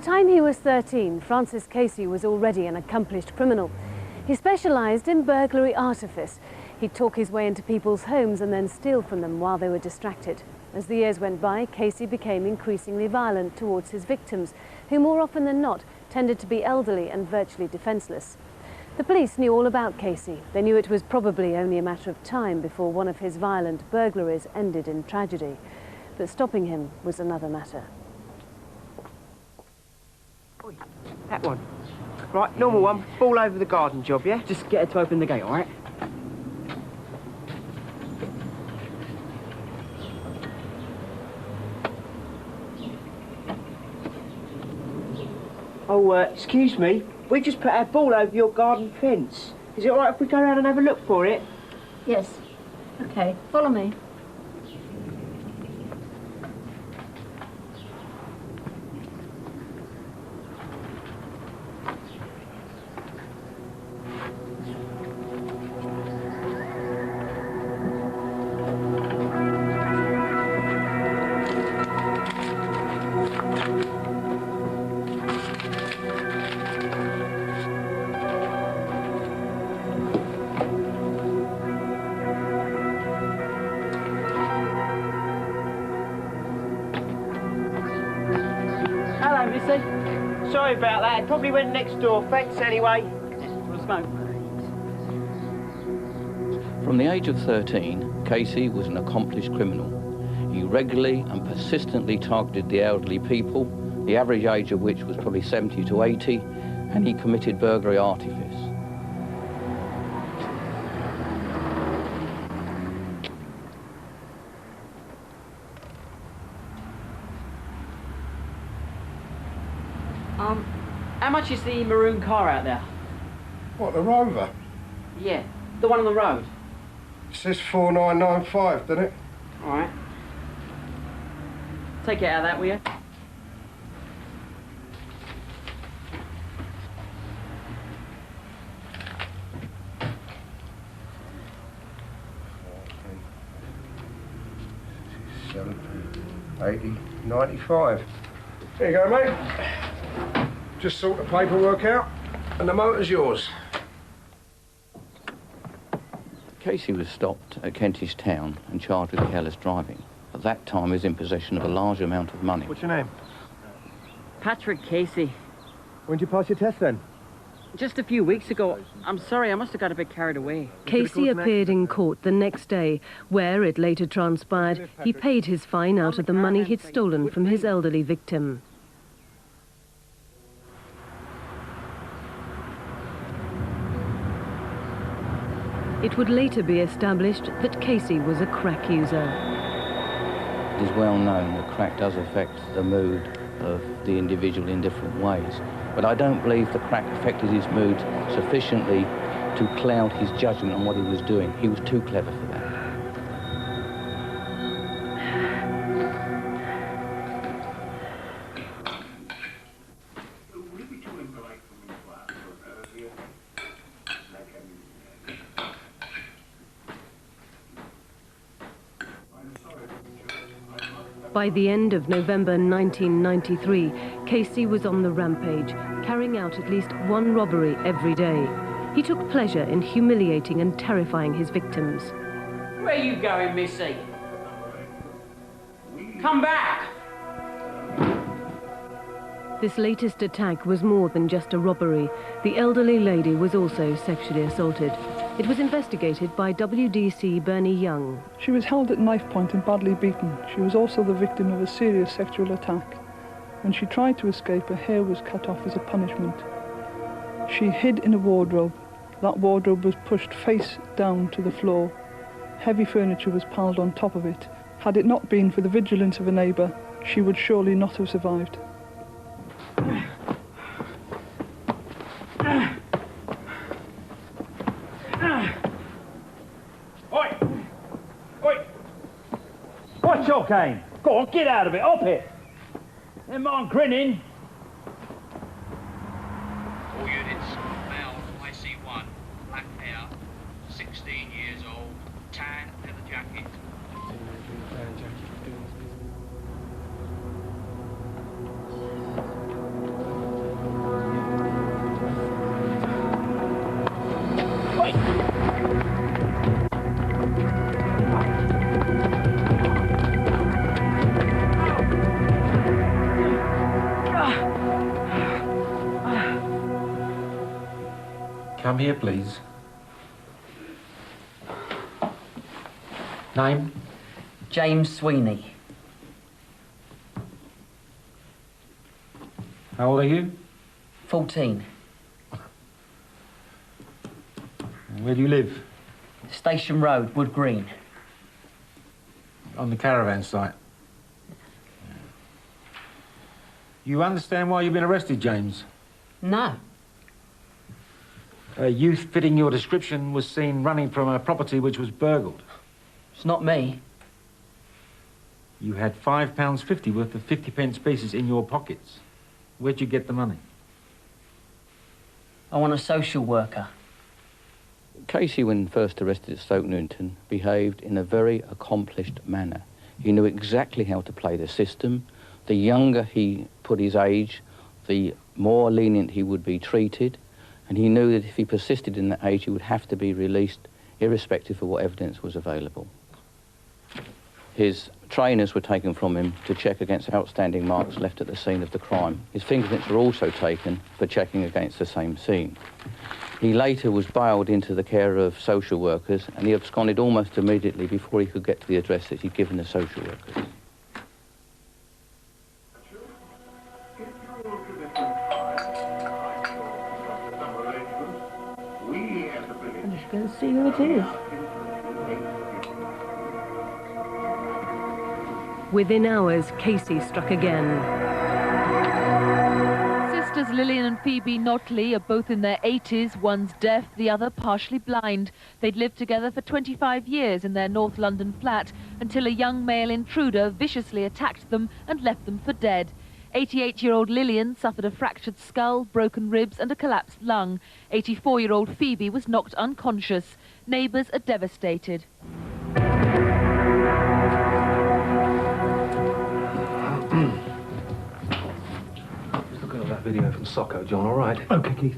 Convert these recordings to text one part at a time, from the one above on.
time he was 13, Francis Casey was already an accomplished criminal. He specialised in burglary artifice. He'd talk his way into people's homes and then steal from them while they were distracted. As the years went by, Casey became increasingly violent towards his victims, who more often than not tended to be elderly and virtually defenceless. The police knew all about Casey. They knew it was probably only a matter of time before one of his violent burglaries ended in tragedy. But stopping him was another matter. Oi, that one. Right, normal one. Ball over the garden job, yeah? Just get her to open the gate, all right? Oh, excuse me. We just put our ball over your garden fence. Is it all right if we go around and have a look for it? Yes. OK, follow me. Sorry about that. It probably went next door. Thanks anyway. For a smoke. From the age of 13, Casey was an accomplished criminal. He regularly and persistently targeted the elderly people, the average age of which was probably 70 to 80, and he committed burglary artifice. How much is the maroon car out there? What, the Rover? Yeah, the one on the road. It says 4995, doesn't it? All right. Take it out of that, will you? £80.95. There you go, mate. Just sort the paperwork out, and the motor's yours. Casey was stopped at Kentish Town and charged with careless driving. At that time, he was in possession of a large amount of money. What's your name? Patrick Casey. When did you pass your test, then? Just a few weeks ago. I'm sorry, I must have got a bit carried away. Casey appeared in court the next day, where it later transpired he paid his fine out of the money he'd stolen from his elderly victim. It would later be established that Casey was a crack user. It is well known that crack does affect the mood of the individual in different ways. But I don't believe the crack affected his mood sufficiently to cloud his judgment on what he was doing. He was too clever for that. By the end of November 1993, Casey was on the rampage, carrying out at least one robbery every day. He took pleasure in humiliating and terrifying his victims. Where are you going, missy? Come back! This latest attack was more than just a robbery. The elderly lady was also sexually assaulted. It was investigated by WDC Bernie Young. She was held at knife point and badly beaten. She was also the victim of a serious sexual attack. When she tried to escape, her hair was cut off as a punishment. She hid in a wardrobe. That wardrobe was pushed face down to the floor. Heavy furniture was piled on top of it. Had it not been for the vigilance of a neighbour, she would surely not have survived. Oi! Oi! What's your game? Go on, get out of it, up it! Never mind grinning. All units, male IC1, black hair, 16 years old, tan leather jacket. Come here, please. Name? James Sweeney. How old are you? 14. Where do you live? Station Road, Wood Green. On the caravan site. You understand why you've been arrested, James? No. A youth fitting your description was seen running from a property which was burgled. It's not me. You had £5.50 worth of 50p pieces in your pockets. Where'd you get the money? I want a social worker. Casey, when first arrested at Stoke Newington, behaved in a very accomplished manner. He knew exactly how to play the system. The younger he put his age, the more lenient he would be treated, and he knew that if he persisted in that age, he would have to be released, irrespective of what evidence was available. His trainers were taken from him to check against outstanding marks left at the scene of the crime. His fingerprints were also taken for checking against the same scene. He later was bailed into the care of social workers, and he absconded almost immediately before he could get to the address that he'd given the social workers. I'm just going to see who it is. Within hours, Casey struck again. Sisters Lillian and Phoebe Notley are both in their 80s. One's deaf, the other partially blind. They'd lived together for 25 years in their North London flat until a young male intruder viciously attacked them and left them for dead. 88-year-old Lillian suffered a fractured skull, broken ribs and a collapsed lung. 84-year-old Phoebe was knocked unconscious. Neighbours are devastated. Just looking at that video from Socko, John, all right? OK, Keith.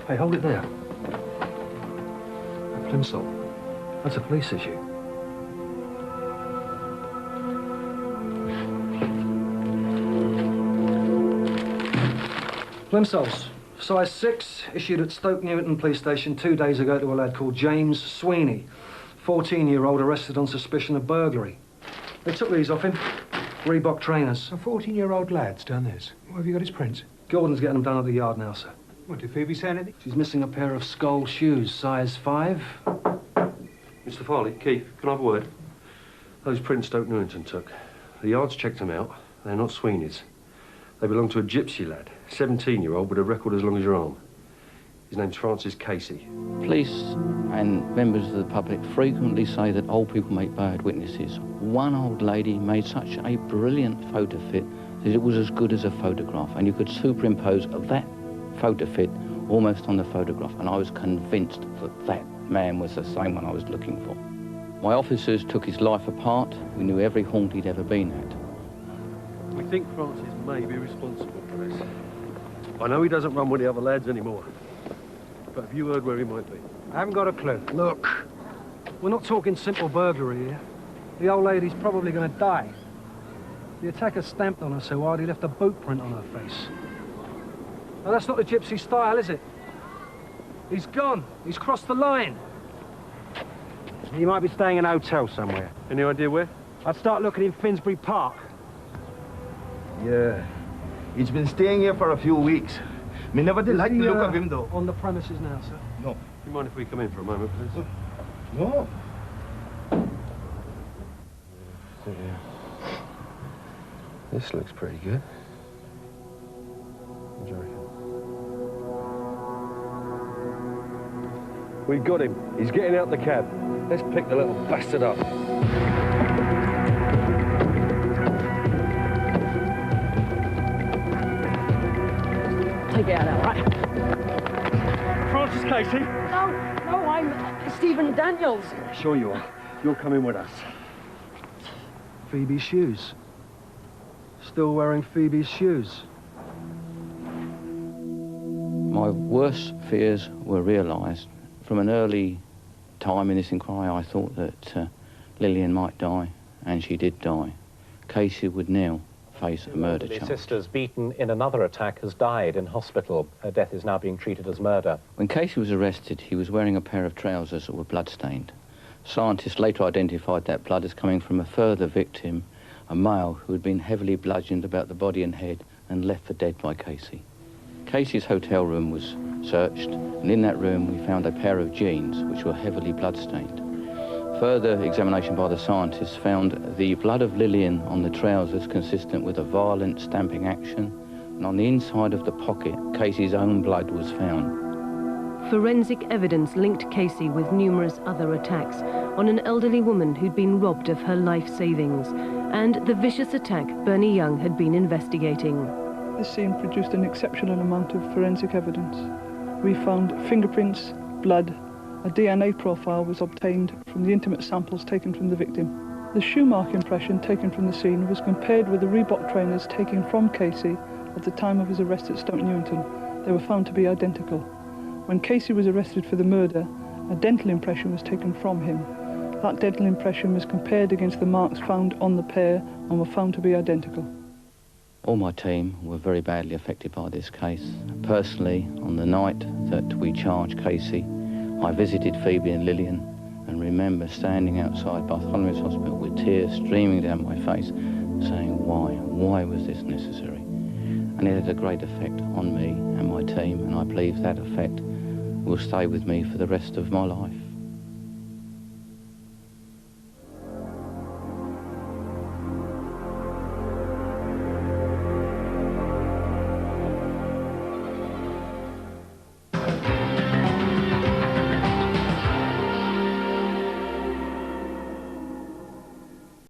Hey, hold it there. That plimsoll. That's a police issue. Plimsolls, size 6, issued at Stoke Newington Police Station 2 days ago to a lad called James Sweeney, 14-year-old arrested on suspicion of burglary. They took these off him, Reebok trainers. A 14-year-old lad's done this. Where have you got his prints? Gordon's getting them done at the yard now, sir. What, did Phoebe say anything? She's missing a pair of skull shoes, size 5. Mr. Farley, Keith, can I have a word? Those prints Stoke Newington took. The yards checked them out. They're not Sweeney's. They belong to a gypsy lad, 17-year-old with a record as long as your arm. His name's Francis Casey. Police and members of the public frequently say that old people make bad witnesses. One old lady made such a brilliant photo fit that it was as good as a photograph, and you could superimpose that photo fit almost on the photograph, and I was convinced that that man was the same one I was looking for. My officers took his life apart. We knew every haunt he'd ever been at. We think Francis may be responsible for this. I know he doesn't run with the other lads anymore, but have you heard where he might be? I haven't got a clue. Look, we're not talking simple burglary here. The old lady's probably going to die. The attacker stamped on her so hard he left a boot print on her face. Now, that's not the gypsy style, is it? He's gone. He's crossed the line. He might be staying in a hotel somewhere. Any idea where? I'd start looking in Finsbury Park. Yeah. He's been staying here for a few weeks. Me never did like the look of him, though. On the premises now, sir? No. Do you mind if we come in for a moment, please? No. Yeah. This looks pretty good. What do you reckon? We got him. He's getting out the cab. Let's pick the little bastard up. Take it out now, right? Francis Casey? No, I'm Stephen Daniels. Sure you are. You're coming with us. Phoebe's shoes. Still wearing Phoebe's shoes. My worst fears were realised from an early time in this inquiry I thought that Lillian might die, and she did die. Casey would now face a murder charge. The sister's beaten in another attack has died in hospital. Her death is now being treated as murder. When Casey was arrested, he was wearing a pair of trousers that were blood-stained. Scientists later identified that blood as coming from a further victim, a male who had been heavily bludgeoned about the body and head and left for dead by Casey. Casey's hotel room was searched, and in that room we found a pair of jeans which were heavily blood-stained. Further examination by the scientists found the blood of Lillian on the trousers consistent with a violent stamping action, and on the inside of the pocket, Casey's own blood was found. Forensic evidence linked Casey with numerous other attacks on an elderly woman who'd been robbed of her life savings, and the vicious attack Bernie Young had been investigating. This scene produced an exceptional amount of forensic evidence. We found fingerprints, blood. A DNA profile was obtained from the intimate samples taken from the victim. The shoe mark impression taken from the scene was compared with the Reebok trainers taken from Casey at the time of his arrest at Stoke Newington. They were found to be identical. When Casey was arrested for the murder, a dental impression was taken from him. That dental impression was compared against the marks found on the pair and were found to be identical. All my team were very badly affected by this case. Personally, on the night that we charged Casey, I visited Phoebe and Lillian and remember standing outside Bartholomew's Hospital with tears streaming down my face, saying, why was this necessary? And it had a great effect on me and my team, and I believe that effect will stay with me for the rest of my life.